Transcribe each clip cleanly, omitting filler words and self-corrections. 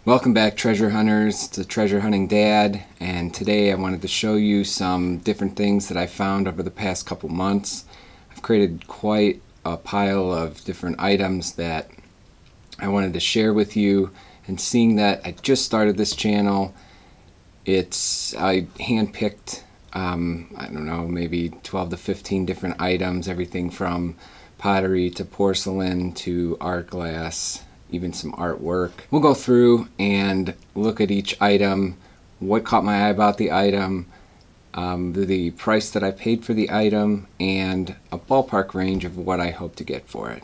Welcome back, treasure hunters. It's the Treasure Hunting Dad, and today I wanted to show you some different things that I found over the past couple months. I've created quite a pile of different items that I wanted to share with you, and seeing that I just started this channel, I handpicked I don't know, maybe 12 to 15 different items, everything from pottery to porcelain to art glass, even some artwork. We'll go through and look at each item, what caught my eye about the item, the price that I paid for the item, and a ballpark range of what I hope to get for it.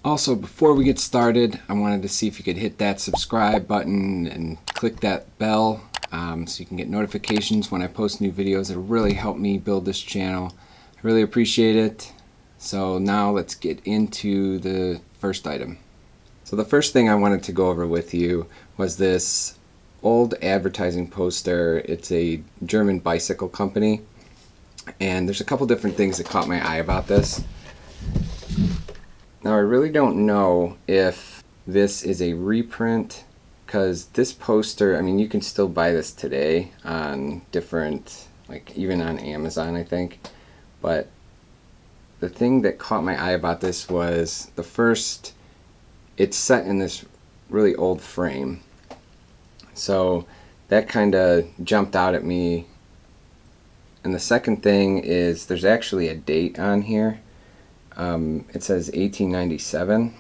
Also, before we get started, I wanted to see if you could hit that subscribe button and click that bell so you can get notifications when I post new videos. It'll really help me build this channel. I really appreciate it. So now let's get into the first item. So the first thing I wanted to go over with you was this old advertising poster. It's a German bicycle company, and there's a couple different things that caught my eye about this. Now I really don't know if this is a reprint, because this poster, I mean, you can still buy this today on different, like even on Amazon I think, but the thing that caught my eye about this was it's set in this really old frame. So that kind of jumped out at me. And the second thing is there's actually a date on here. It says 1897. And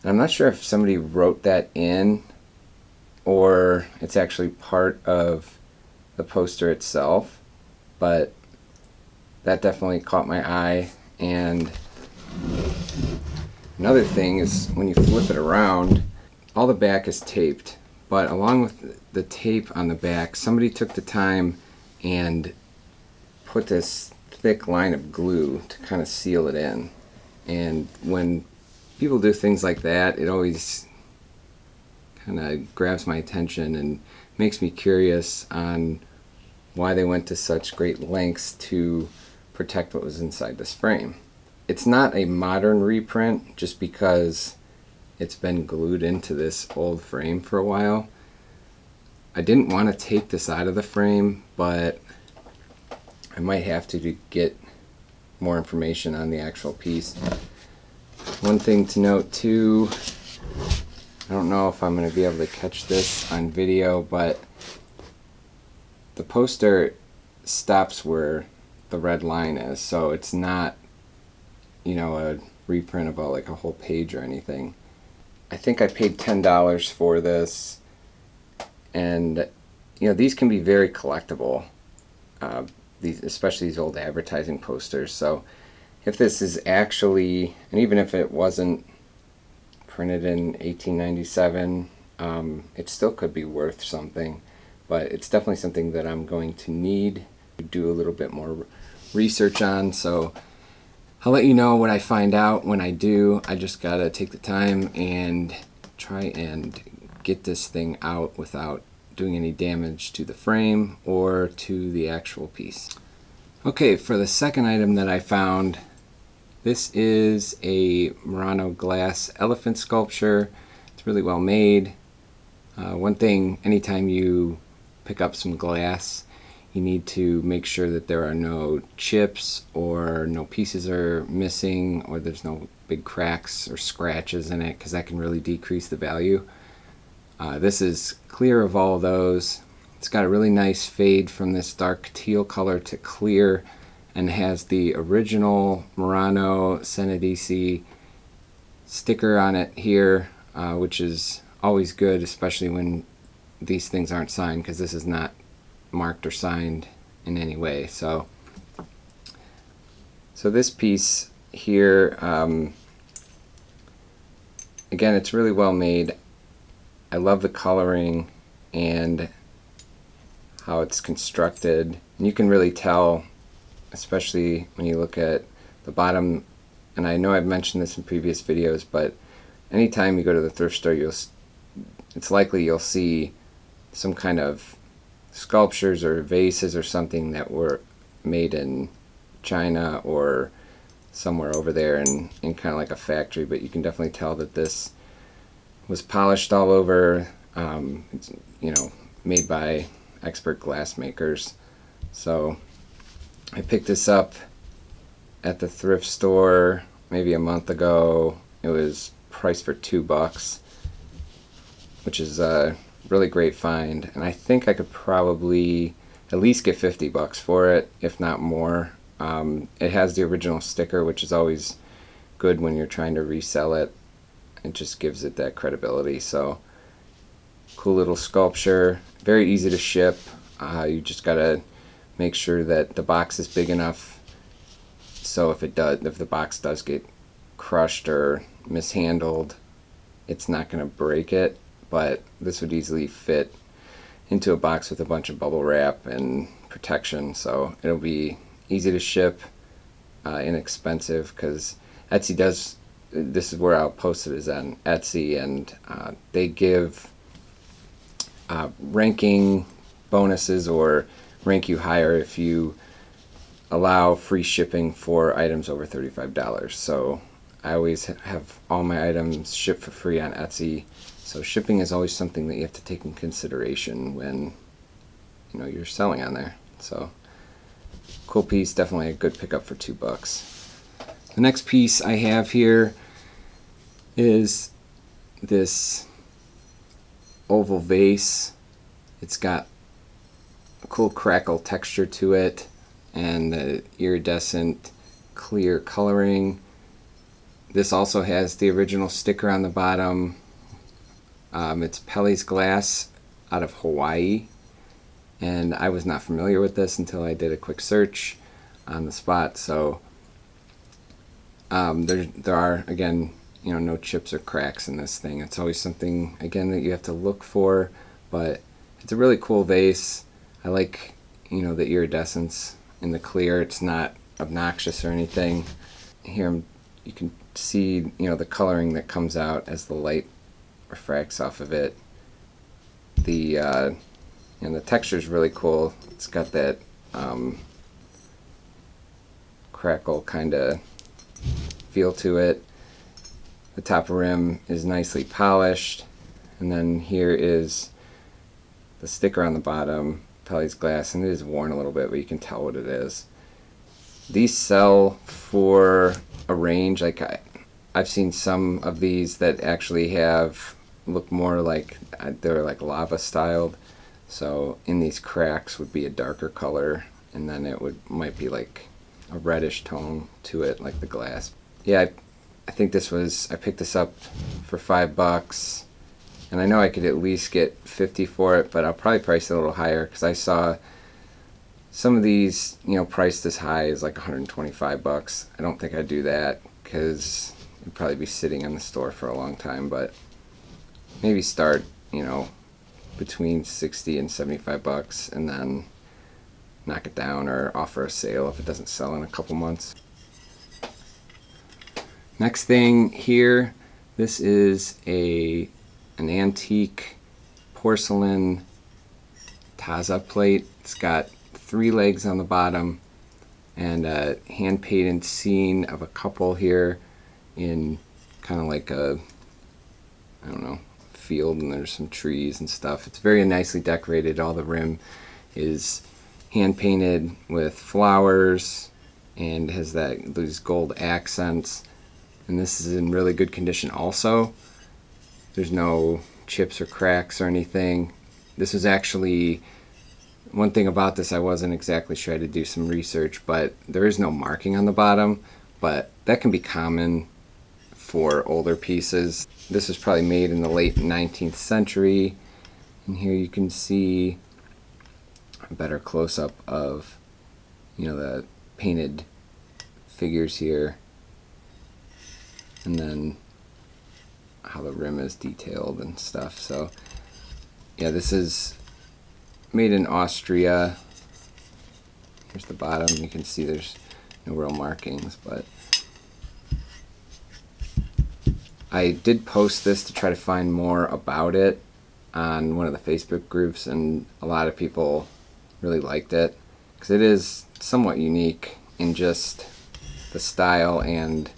I'm not sure if somebody wrote that in or it's actually part of the poster itself, but that definitely caught my eye. And another thing is when you flip it around, all the back is taped, but along with the tape on the back, somebody took the time and put this thick line of glue to kind of seal it in. And when people do things like that, it always kind of grabs my attention and makes me curious on why they went to such great lengths to protect what was inside this frame. It's not a modern reprint just because it's been glued into this old frame for a while. I didn't want to take this out of the frame, but I might have to get more information on the actual piece. One thing to note too, I don't know if I'm going to be able to catch this on video, but the poster stops where the red line is, so it's not, you know, a reprint of like a whole page or anything. I think I paid $10 for this, and you know, these can be very collectible, especially these old advertising posters. So if this is actually, and even if it wasn't printed in 1897, it still could be worth something, but it's definitely something that I'm going to need to do a little bit more research on. So I'll let you know what I find out when I do. I just gotta take the time and try and get this thing out without doing any damage to the frame or to the actual piece. Okay, for the second item that I found, this is a Murano glass elephant sculpture. It's really well made. One thing, anytime you pick up some glass, you need to make sure that there are no chips or no pieces are missing, or there's no big cracks or scratches in it, because that can really decrease the value. This is clear of all of those. It's got a really nice fade from this dark teal color to clear, and has the original Murano Senadici sticker on it here, which is always good, especially when these things aren't signed, because this is not marked or signed in any way. So this piece here, again, it's really well made. I love the coloring and how it's constructed, and you can really tell, especially when you look at the bottom. And I know I've mentioned this in previous videos, but anytime you go to the thrift store, it's likely you'll see some kind of sculptures or vases or something that were made in China or somewhere over there in kind of like a factory, but you can definitely tell that this was polished all over. It's, you know, made by expert glass makers. So I picked this up at the thrift store maybe a month ago. It was priced for $2, which is a really great find, and I think I could probably at least get $50 for it, if not more. It has the original sticker, which is always good when you're trying to resell it. It just gives it that credibility. So cool little sculpture, very easy to ship. You just gotta make sure that the box is big enough so if the box does get crushed or mishandled, it's not gonna break it. But this would easily fit into a box with a bunch of bubble wrap and protection, so it'll be easy to ship, inexpensive, because Etsy does, this is where I'll post it, is on Etsy, and they give ranking bonuses or rank you higher if you allow free shipping for items over $35. So I always have all my items shipped for free on Etsy. So shipping is always something that you have to take in consideration when, you know, you're selling on there. So cool piece, definitely a good pickup for $2. The next piece I have here is this oval vase. It's got a cool crackle texture to it and the iridescent clear coloring. This also has the original sticker on the bottom. It's Pelly's glass out of Hawaii, and I was not familiar with this until I did a quick search on the spot. So there are, again, you know, no chips or cracks in this thing. It's always something, again, that you have to look for, but it's a really cool vase. I like, you know, the iridescence in the clear. It's not obnoxious or anything. Here you can see, you know, the coloring that comes out as the light refracts off of it. And the texture is really cool. It's got that crackle kind of feel to it. The top rim is nicely polished, and then here is the sticker on the bottom, Pelly's glass, and it is worn a little bit, but you can tell what it is. These sell for a range. Like I've seen some of these that actually look more like they're like lava styled. So in these cracks would be a darker color, and then it might be like a reddish tone to it, like the glass. Yeah, I think I picked this up for $5, and I know I could at least get 50 for it, but I'll probably price it a little higher because I saw some of these, you know, priced as high as like $125. I don't think I'd do that because it'd probably be sitting in the store for a long time, but maybe start, you know, between $60 and $75 and then knock it down or offer a sale if it doesn't sell in a couple months. Next thing here, this is an antique porcelain Taza plate. It's got 3 legs on the bottom and a hand painted scene of a couple here in kind of like a, I don't know, field, and there's some trees and stuff. It's very nicely decorated. All the rim is hand painted with flowers and has these gold accents, and this is in really good condition also. There's no chips or cracks or anything. This is actually one thing about this, I wasn't exactly sure. I had to do some research, but there is no marking on the bottom, but that can be common for older pieces. This was probably made in the late 19th century, and here you can see a better close-up of, you know, the painted figures here, and then how the rim is detailed and stuff. So yeah, this is made in Austria. Here's the bottom. You can see there's no real markings, but I did post this to try to find more about it on one of the Facebook groups, and a lot of people really liked it because it is somewhat unique in just the style and,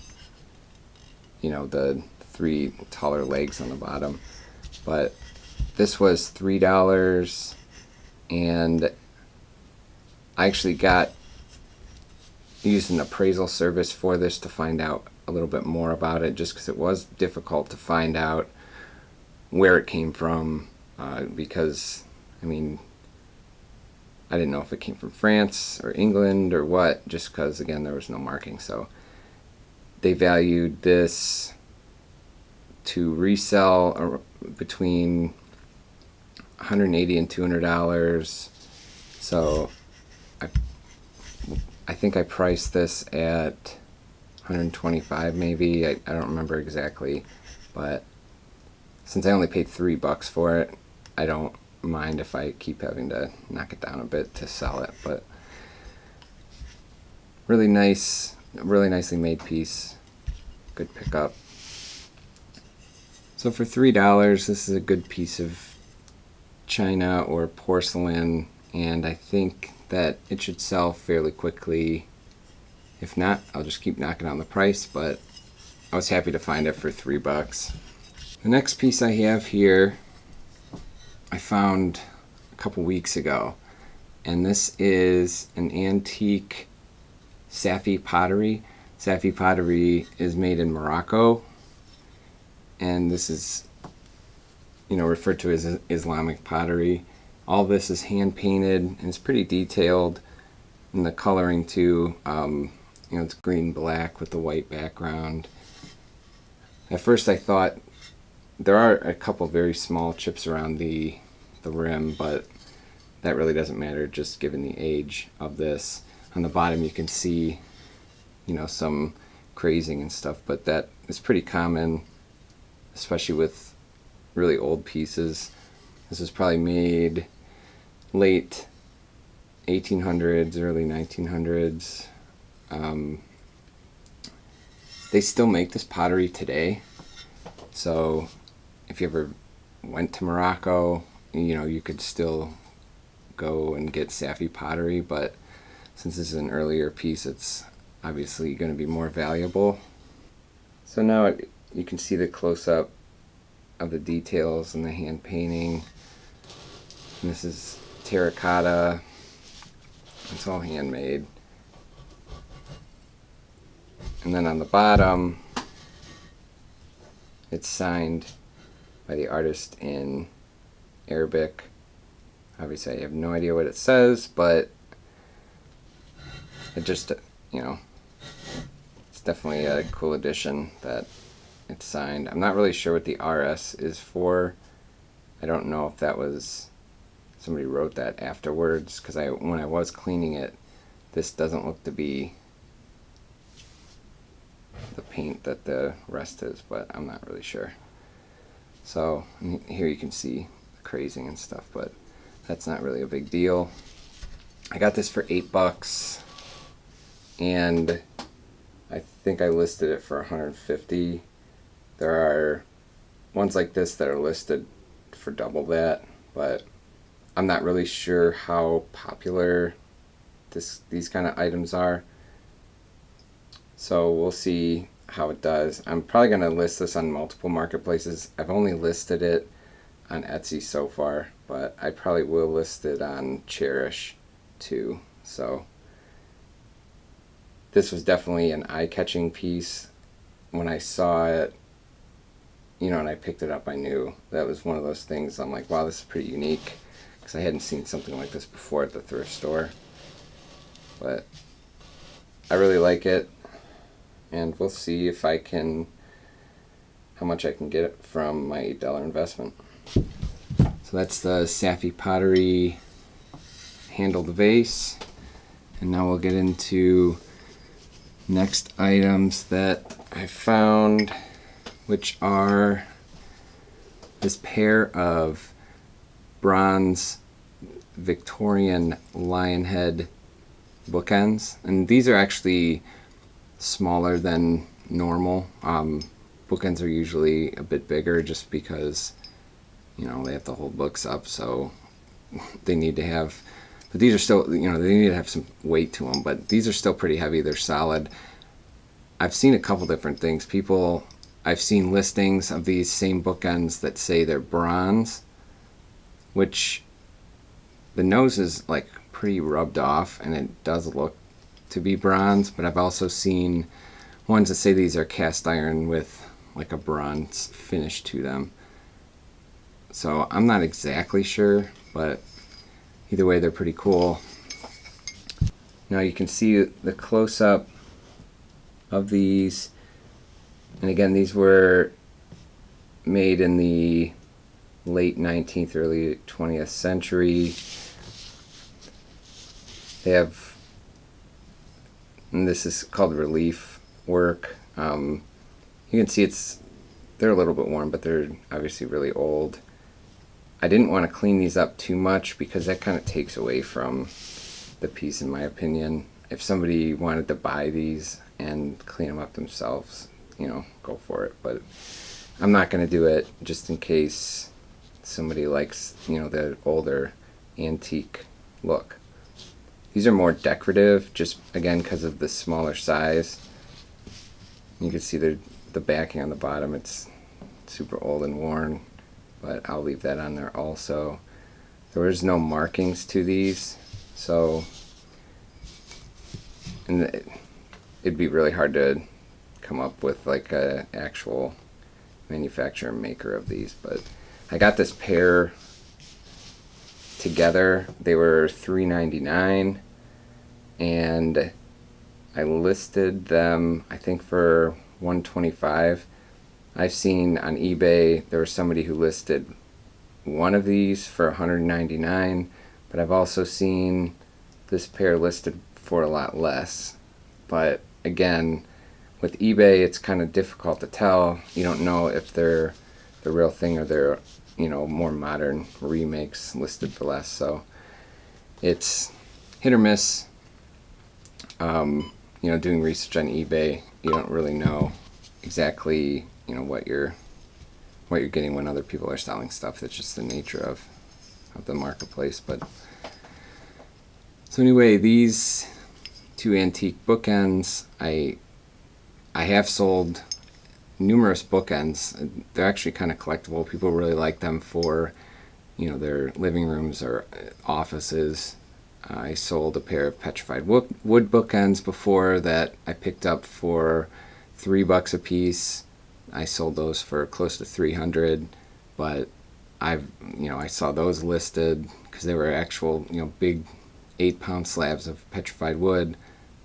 you know, the 3 taller legs on the bottom. But This was $3, and I actually used an appraisal service for this to find out a little bit more about it, just because it was difficult to find out where it came from, because I mean, I didn't know if it came from France or England or what, just because again there was no marking. So they valued this to resell between $180 and $200. So I think I priced this at $125 maybe. I don't remember exactly, but since I only paid $3 for it, I don't mind if I keep having to knock it down a bit to sell it. But really nice, really nicely made piece. Good pickup. So for $3, this is a good piece of china or porcelain, and I think that it should sell fairly quickly. If not, I'll just keep knocking on the price, but I was happy to find it for $3. The next piece I have here I found a couple weeks ago, and this is an antique Safi Pottery. Safi Pottery is made in Morocco, and this is, you know, referred to as Islamic pottery. All this is hand painted, and it's pretty detailed in the coloring too. You know, it's green black with the white background. At first I thought there are a couple very small chips around the rim, but that really doesn't matter, just given the age of this. On the bottom you can see, you know, some crazing and stuff, but that is pretty common, especially with really old pieces. This was probably made late 1800s, early 1900s. They still make this pottery today, so if you ever went to Morocco, you know, you could still go and get Safi pottery, but since this is an earlier piece, it's obviously going to be more valuable. So now you can see the close-up of the details and the hand painting. And this is terracotta. It's all handmade. And then on the bottom, it's signed by the artist in Arabic. Obviously I have no idea what it says, but it just, you know, it's definitely a cool addition that it's signed. I'm not really sure what the RS is for. I don't know if that was, somebody wrote that afterwards, because when I was cleaning it, this doesn't look to be the paint that the rest is, but I'm not really sure. So here you can see the crazing and stuff, but that's not really a big deal. I got this for $8, and I think I listed it for 150. There are ones like this that are listed for double that, but I'm not really sure how popular these kind of items are. So we'll see how it does. I'm probably going to list this on multiple marketplaces. I've only listed it on Etsy so far, but I probably will list it on Cherish too. So this was definitely an eye-catching piece. When I saw it, you know, and I picked it up, I knew that was one of those things. I'm like, wow, this is pretty unique, because I hadn't seen something like this before at the thrift store. But I really like it, and we'll see if I can, how much I can get from my $8 investment. So that's the Safi Pottery handled vase, and now we'll get into next items that I found, which are this pair of bronze Victorian lion head bookends, and these are actually smaller than normal. Bookends are usually a bit bigger just because, you know, they have to hold books up, so they need to have, but these are still, you know, they need to have some weight to them, but these are still pretty heavy. They're solid. I've seen a couple different things. I've seen listings of these same bookends that say they're bronze, which the nose is like pretty rubbed off and it does look to be bronze, but I've also seen ones that say these are cast iron with like a bronze finish to them. So I'm not exactly sure, but either way they're pretty cool. Now you can see the close-up of these, and again these were made in the late 19th, early 20th century. They have, and this is called relief work. You can see they're a little bit worn, but they're obviously really old. I didn't want to clean these up too much because that kind of takes away from the piece, in my opinion. If somebody wanted to buy these and clean them up themselves, you know, go for it. But I'm not going to do it just in case somebody likes, you know, the older antique look. These are more decorative, just again because of the smaller size. You can see the backing on the bottom. It's super old and worn, but I'll leave that on there also. There is no markings to these, so it'd be really hard to come up with like a actual manufacturer and maker of these. But I got this pair together. They were $3.99 and I listed them I think for $125. I've seen on eBay there was somebody who listed one of these for $199, but I've also seen this pair listed for a lot less. But again, with eBay it's kind of difficult to tell. You don't know if they're the real thing or they're, you know, more modern remakes listed for less. So it's hit or miss. You know, doing research on eBay, you don't really know exactly, you know, what you're getting when other people are selling stuff. That's just the nature of the marketplace. But so anyway, these two antique bookends, I have sold numerous bookends. They're actually kind of collectible. People really like them for, you know, their living rooms or offices. I sold a pair of petrified wood bookends before that I picked up for $3 a piece. I sold those for close to $300, but I saw those listed because they were actual, you know, big 8-pound slabs of petrified wood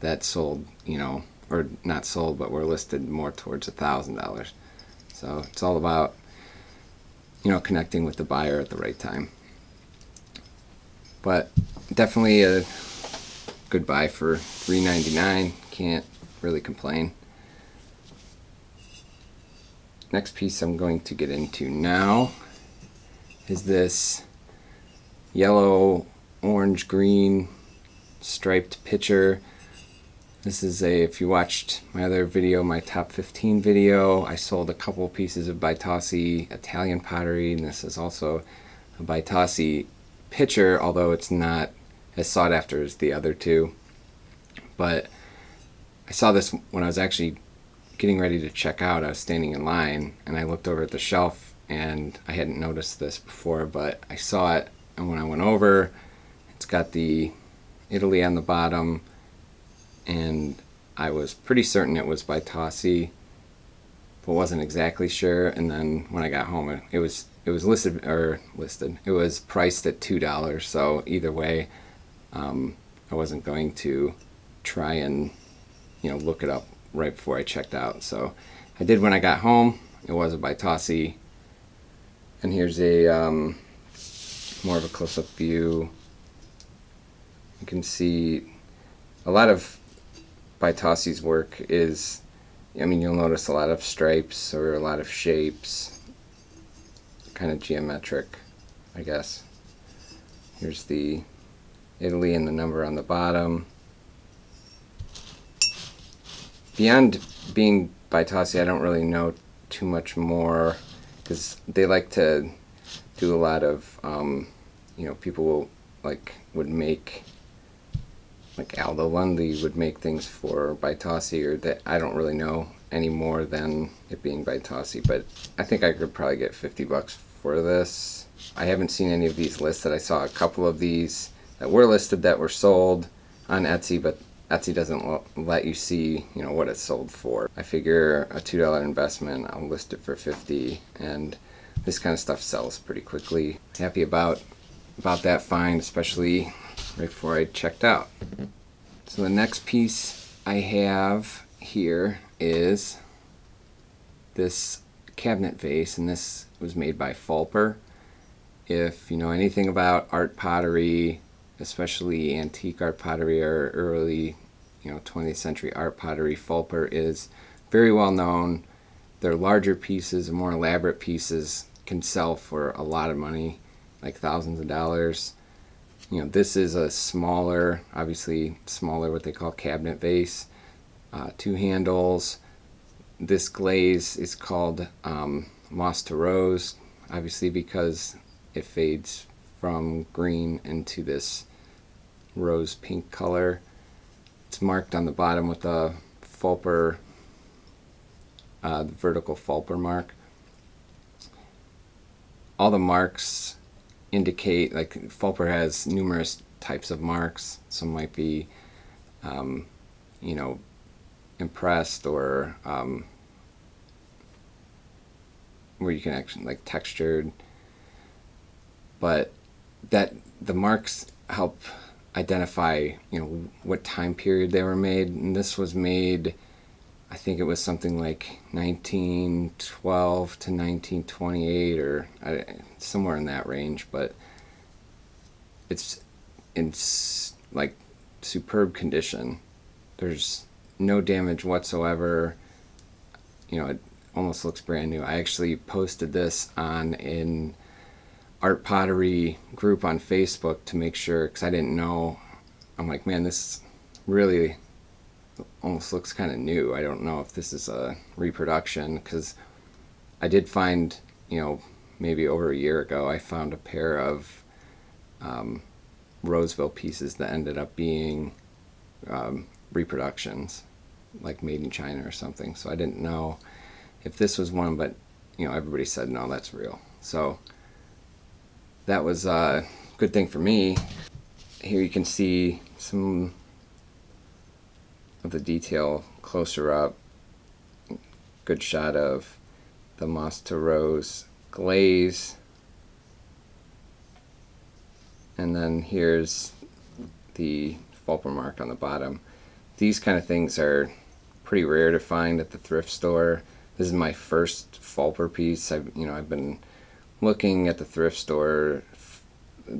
that sold, you know, or not sold, but were listed more towards $1,000. So it's all about, you know, connecting with the buyer at the right time. But definitely a good buy for $3.99. Can't really complain. Next piece I'm going to get into now is this yellow, orange, green striped pitcher. This is if you watched my other video, my top 15 video, I sold a couple pieces of Vase Italian pottery, and this is also a Vase pitcher, although it's not as sought after as the other two. But I saw this when I was actually getting ready to check out. I was standing in line and I looked over at the shelf and I hadn't noticed this before, but I saw it, and when I went over, it's got the Italy on the bottom, and I was pretty certain it was Vase, but wasn't exactly sure. And then when I got home, it was listed. It was priced at $2. So either way, I wasn't going to try and, you know, look it up right before I checked out. So I did when I got home. It was a Vase, and here's a more of a close-up view. You can see a lot of Vase's work is, I mean, you'll notice a lot of stripes or a lot of shapes, kind of geometric, I guess. Here's the Italy and the number on the bottom. Beyond being Vase, I don't really know too much more, because they like to do a lot of, you know, people would make, like Aldo Lundy would make things for Vase, or that I don't really know any more than it being Vase, but I think I could probably get $50 for this. I haven't seen any of these listed. I saw a couple of these that were listed that were sold on Etsy, but Etsy doesn't let you see, you know, what it's sold for. I figure a $2 investment, I'll list it for $50, and this kind of stuff sells pretty quickly. Happy about that find, especially right before I checked out. So the next piece I have here is this cabinet vase, and this was made by Fulper. If you know anything about art pottery, especially antique art pottery or early, you know, 20th century art pottery, Fulper is very well known. Their larger pieces, more elaborate pieces, can sell for a lot of money, like thousands of dollars. You know, this is a smaller, obviously smaller, what they call cabinet vase. 2 handles. This glaze is called moss to rose, obviously because it fades from green into this rose pink color. It's marked on the bottom with a Fulper, the vertical Fulper mark. All the marks indicate, like, Fulper has numerous types of marks. Some might be, you know, impressed, or where you can actually, like, textured, but that the marks help identify, you know, what time period they were made. And this was made, I think it was something like 1912 to 1928, or somewhere in that range, but it's in like superb condition. There's no damage whatsoever. You know, it almost looks brand new. I actually posted this on an art pottery group on Facebook to make sure, because I didn't know. I'm like, man, this really almost looks kind of new. I don't know if this is a reproduction, because I did find, you know, maybe over a year ago, I found a pair of Roseville pieces that ended up being reproductions, like made in China or something. So I didn't know if this was one, but, you know, everybody said, no, that's real. So that was a good thing for me. Here you can see some of the detail closer up. Good shot of the moss to rose glaze. And then here's the Fulper mark on the bottom. These kind of things are pretty rare to find at the thrift store. This is my first Fulper piece. I've been looking at the thrift store,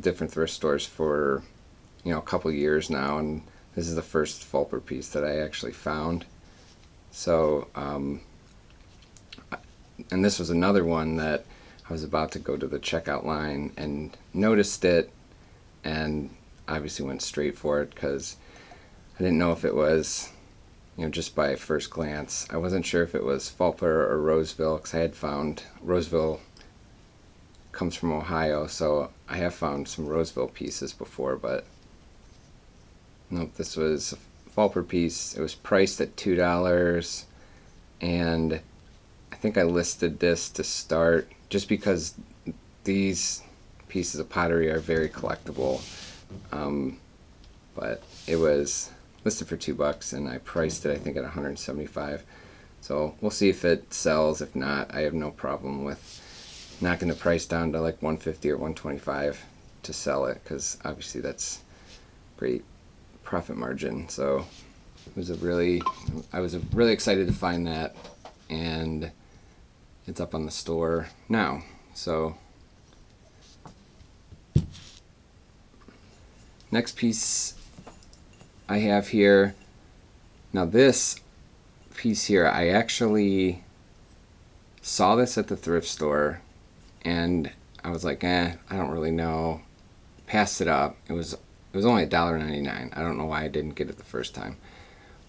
different thrift stores for, you know, a couple years now, and this is the first Fulper piece that I actually found. So, and this was another one that I was about to go to the checkout line and noticed it, and obviously went straight for it because I didn't know if it was, you know, just by first glance. I wasn't sure if it was Fulper or Roseville, because I had found Roseville comes from Ohio, so I have found some Roseville pieces before, but nope, this was a Fulper piece. It was priced at $2, and I think I listed this to start just because these pieces of pottery are very collectible, but it was listed for $2 and I priced it, I think, at $175. So we'll see if it sells. If not, I have no problem with knocking the price down to like $150 or $125 to sell it, because obviously that's great profit margin. So I was really excited to find that, and it's up on the store now. So next piece I have here, now this piece here, I actually saw this at the thrift store and I was like, I don't really know. Passed it up. It was only $1.99. I don't know why I didn't get it the first time.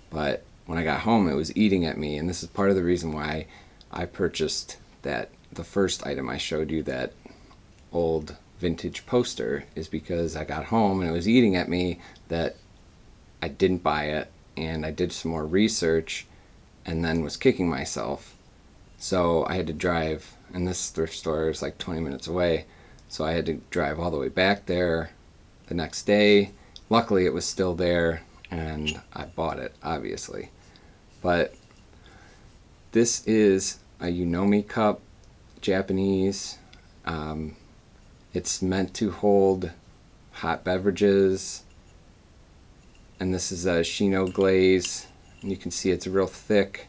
But when I got home, it was eating at me, and this is part of the reason why I purchased the first item I showed you, that old vintage poster, is because I got home and it was eating at me that I didn't buy it, and I did some more research and then was kicking myself So I had to drive, and this thrift store is like 20 minutes away, so I had to drive all the way back there the next day. Luckily it was still there and I bought it, obviously. But this is a Unomi cup, Japanese. It's meant to hold hot beverages, and this is a Shino glaze, and you can see it's real thick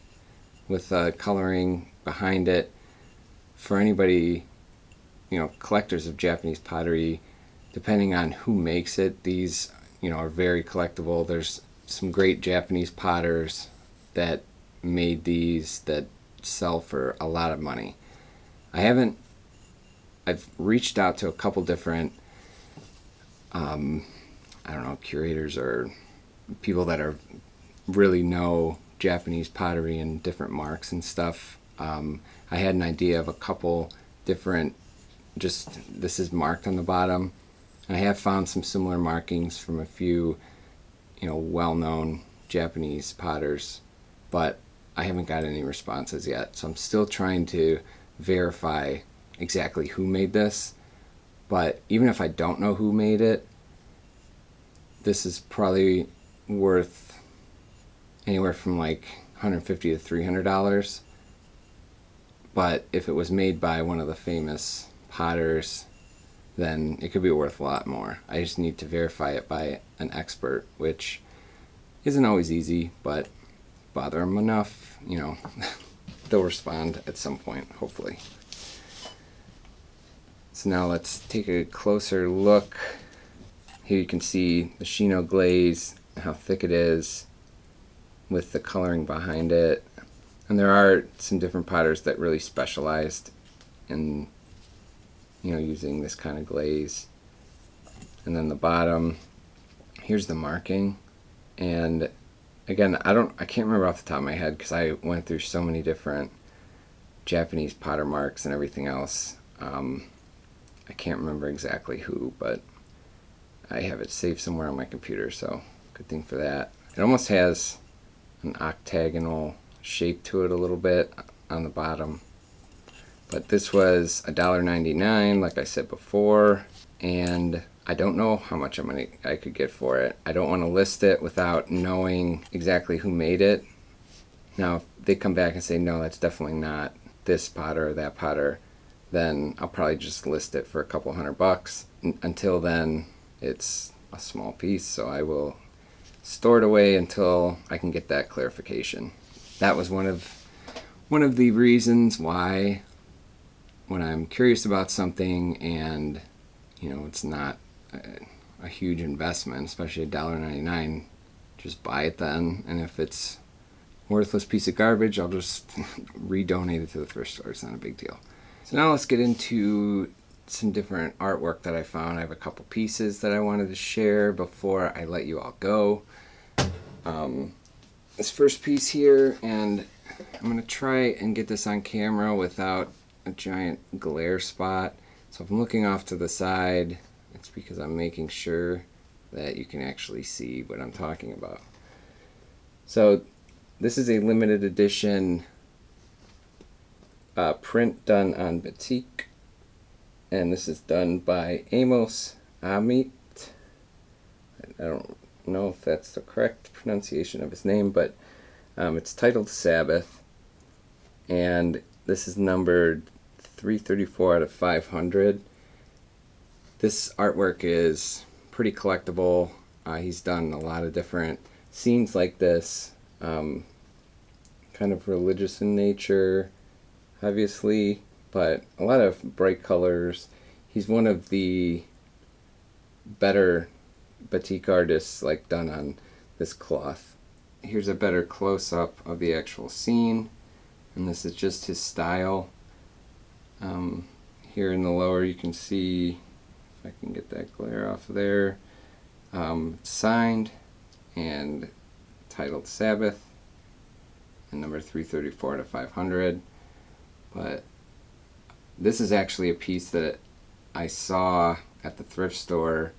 with coloring behind it. For anybody, collectors of Japanese pottery, depending on who makes it, these are very collectible. There's some great Japanese potters that made these that sell for a lot of money. I've reached out to a couple different curators or people that are really know Japanese pottery and different marks and stuff. I had an idea of a couple different, just this is marked on the bottom. I have found some similar markings from a few well-known Japanese potters, but I haven't got any responses yet, so I'm still trying to verify exactly who made this. But even if I don't know who made it, this is probably worth anywhere from like $150 to $300. But if it was made by one of the famous potters, then it could be worth a lot more. I just need to verify it by an expert, which isn't always easy, but bother them enough, they'll respond at some point, hopefully. So now let's take a closer look. Here you can see the Shino glaze, how thick it is with the coloring behind it. And there are some different potters that really specialized in using this kind of glaze. And then the bottom, here's the marking. And again, I can't remember off the top of my head because I went through so many different Japanese potter marks and everything else. I can't remember exactly who, but I have it saved somewhere on my computer, so good thing for that. It almost has an octagonal shape to it a little bit on the bottom. But this was $1.99, like I said before, and I don't know how much I could get for it. I don't want to list it without knowing exactly who made it. Now, if they come back and say, no, that's definitely not this potter or that potter, then I'll probably just list it for a couple $100. Until then, it's a small piece, so I will store it away until I can get that clarification. That was one of the reasons why, when I'm curious about something and it's not a huge investment, especially $1.99, just buy it then. And if it's a worthless piece of garbage, I'll just redonate it to the thrift store. It's not a big deal. So now let's get into some different artwork that I found. I have a couple pieces that I wanted to share before I let you all go. This first piece here, and I'm going to try and get this on camera without a giant glare spot. So if I'm looking off to the side, it's because I'm making sure that you can actually see what I'm talking about. So this is a limited edition print done on batik, and this is done by Amos Amit. I don't know if that's the correct pronunciation of his name, but it's titled Sabbath, and this is numbered 334 out of 500. This artwork is pretty collectible. He's done a lot of different scenes like this, kind of religious in nature, obviously, but a lot of bright colors. He's one of the better batik artists done on this cloth. Here's a better close-up of the actual scene, and this is just his style. Here in the lower you can see, if I can get that glare off of there, signed and titled Sabbath and number 334 out of 500. But this is actually a piece that I saw at the thrift store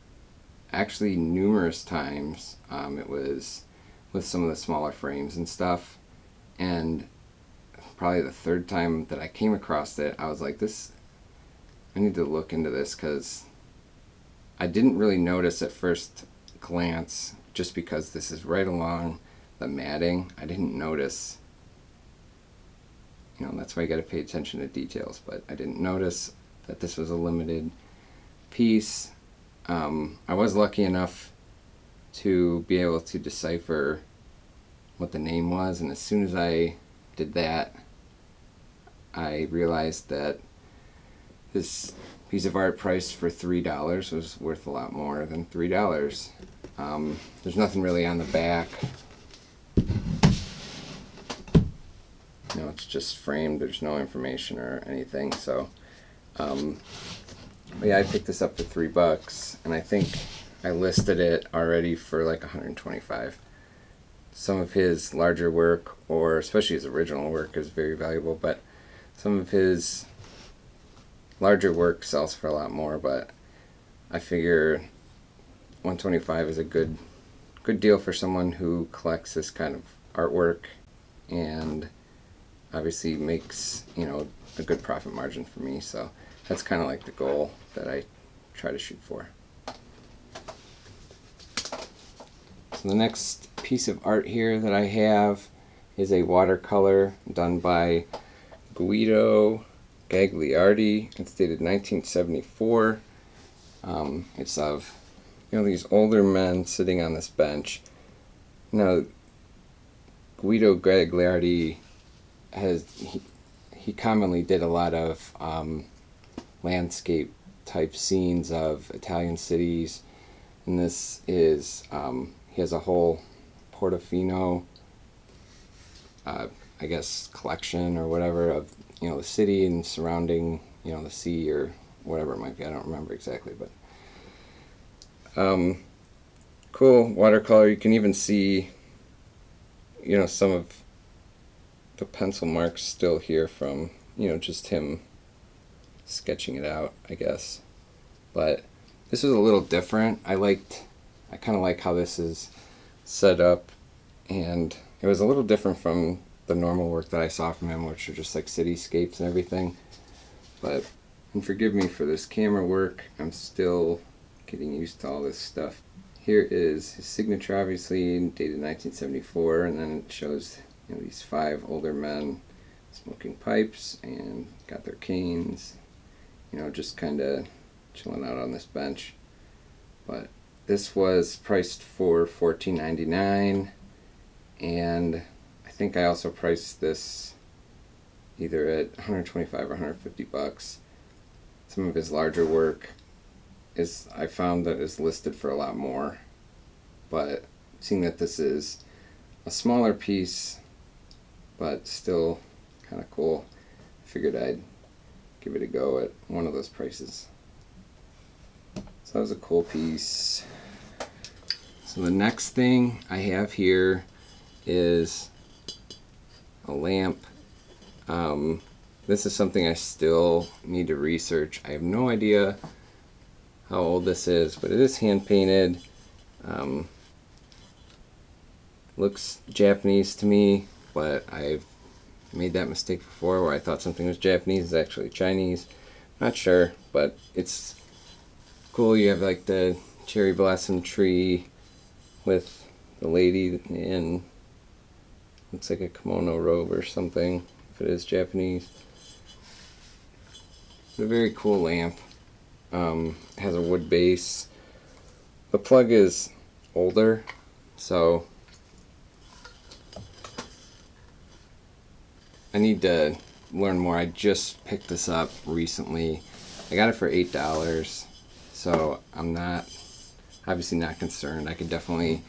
actually numerous times. It was with some of the smaller frames and stuff, and probably the third time that I came across it, I was like, I need to look into this, because I didn't really notice at first glance, just because this is right along the matting. I didn't notice, that's why you got to pay attention to details, but I didn't notice that this was a limited piece. I was lucky enough to be able to decipher what the name was, and as soon as I did that, I realized that this piece of art priced for $3 was worth a lot more than $3. There's nothing really on the back. It's just framed. There's no information or anything. So, but yeah, I picked this up for $3, and I think I listed it already for like $125. Some of his larger work, or especially his original work, is very valuable, but some of his larger work sells for a lot more. But I figure $125 is a good deal for someone who collects this kind of artwork, and obviously makes a good profit margin for me. So that's kind of like the goal that I try to shoot for. So the next piece of art here that I have is a watercolor done by Guido Gagliardi. It's dated 1974. It's of these older men sitting on this bench. Now, Guido Gagliardi he commonly did a lot of landscape type scenes of Italian cities, and this is he has a whole Portofino I guess collection or whatever of the city and surrounding the sea or whatever it might be. I don't remember exactly, but cool watercolor. You can even see some of the pencil marks still here from just him sketching it out, I guess. But this was a little different. I kind of like how this is set up, and it was a little different from the normal work that I saw from him, which are just like cityscapes and everything. But, and forgive me for this camera work, I'm still getting used to all this stuff. Here is his signature, obviously, dated 1974, and then it shows these 5 older men smoking pipes and got their canes, just kind of chilling out on this bench. But this was priced for $14.99, and I think I also priced this either at $125 or $150. Some of his larger work I found that is listed for a lot more, but seeing that this is a smaller piece but still kind of cool, I figured I'd give it a go at one of those prices. So that was a cool piece. So the next thing I have here is a lamp. This is something I still need to research. I have no idea how old this is, but it is hand painted. Looks Japanese to me, but I've made that mistake before where I thought something was Japanese, it's actually Chinese. Not sure, but it's cool. You have like the cherry blossom tree with the lady in, looks like a kimono robe or something, if it is Japanese. It's a very cool lamp. Has a wood base. The plug is older, so I need to learn more. I just picked this up recently. I got it for $8, so I'm obviously not concerned. I could definitely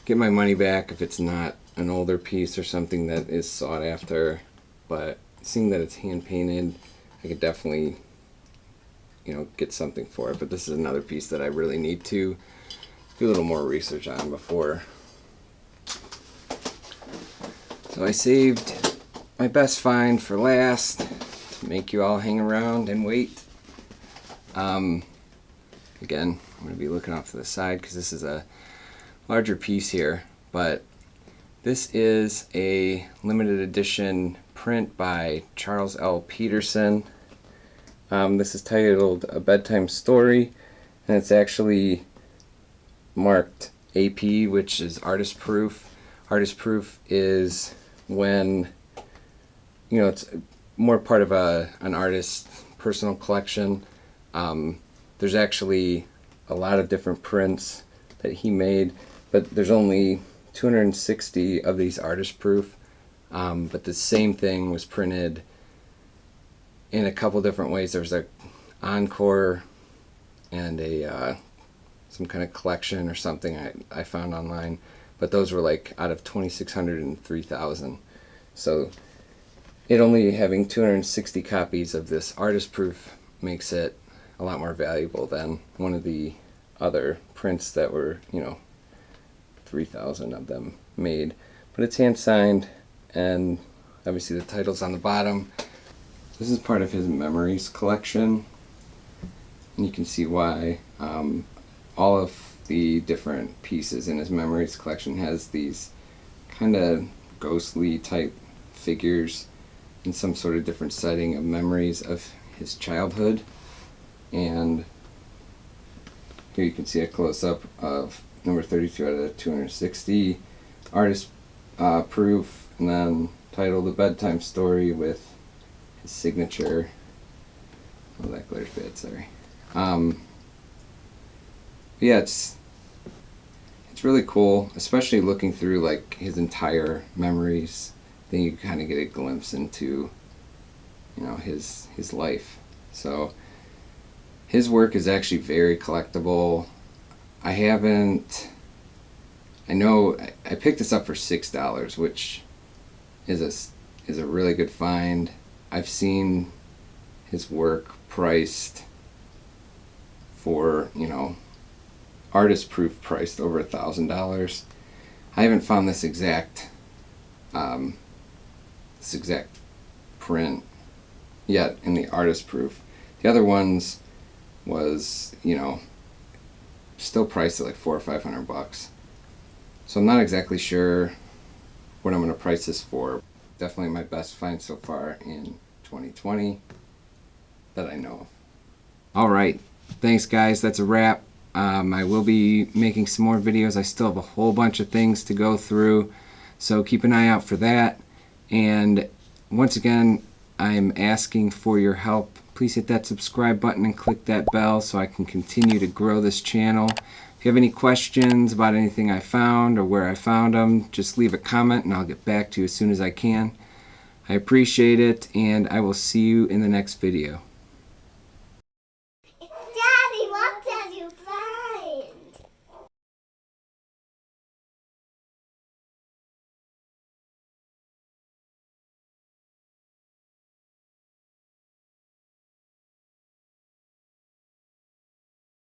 get my money back if it's not an older piece or something that is sought after, but seeing that it's hand painted, I could definitely get something for it. But this is another piece that I really need to do a little more research on before. So I saved my best find for last to make you all hang around and wait. Again, I'm going to be looking off to the side because this is a larger piece here, but This is a limited edition print by Charles L. Peterson. This is titled A Bedtime Story, and it's actually marked AP, which is artist proof. Artist proof is when, you know, it's more part of an artist's personal collection. There's actually a lot of different prints that he made, but there's only 260 of these artist proof. But the same thing was printed in a couple different ways. There's an encore and a some kind of collection or something I found online, but those were like out of 2,600 and 3,000. So it only having 260 copies of this artist proof makes it a lot more valuable than one of the other prints that were, you know, 3,000 of them made. But it's hand signed, and obviously the title's on the bottom. This is part of his memories collection, and you can see why. All of the different pieces in his memories collection has these kind of ghostly type figures in some sort of different setting of memories of his childhood. And here you can see a close-up of number 32 out of 260, artist proof, and then titled A Bedtime Story with his signature. Oh, that glitter's bad, sorry. Yeah, it's really cool, especially looking through like his entire memories. Then you kind of get a glimpse into, you know, his life. So his work is actually very collectible. I know I picked this up for $6, which is a really good find. I've seen his work priced for, you know, artist proof priced over $1,000. I haven't found this exact print yet in the artist proof. The other ones was, you know, still priced at like $400 or $500. So I'm not exactly sure what I'm going to price this for. Definitely my best find so far in 2020 that I know of. All right, thanks guys. That's a wrap. I will be making some more videos. I still have a whole bunch of things to go through, so keep an eye out for that. And once again, I'm asking for your help. Please hit that subscribe button and click that bell so I can continue to grow this channel. If you have any questions about anything I found or where I found them, just leave a comment and I'll get back to you as soon as I can. I appreciate it, and I will see you in the next video.